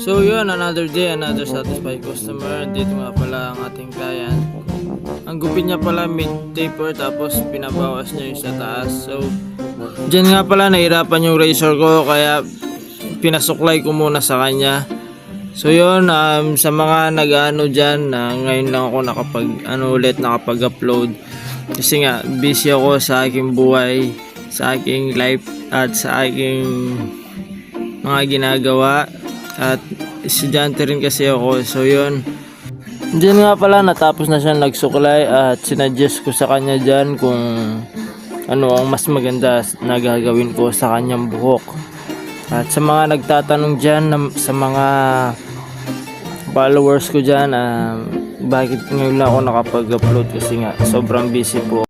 So yun, another day, another satisfied customer. Dito nga pala ang ating client. Ang gupit niya pala mid-taper, tapos pinabawas niya yung sa taas. So dyan nga pala nahirapan yung razor ko, kaya pinasuklay ko muna sa kanya. So yun, sa mga nag-ano dyan, ngayon lang ako nakapag-upload. Kasi nga busy ako sa aking buhay, sa aking life, at sa aking mga ginagawa. At estudyante rin kasi ako. So yun, diyan nga pala natapos na siya nagsuklay, at sinuggest ko sa kanya dyan kung ano ang mas maganda na gagawin ko sa kanyang buhok. At sa mga nagtatanong dyan, sa mga followers ko dyan, bakit ngayon lang ako nakapag-upload, kasi nga sobrang busy po.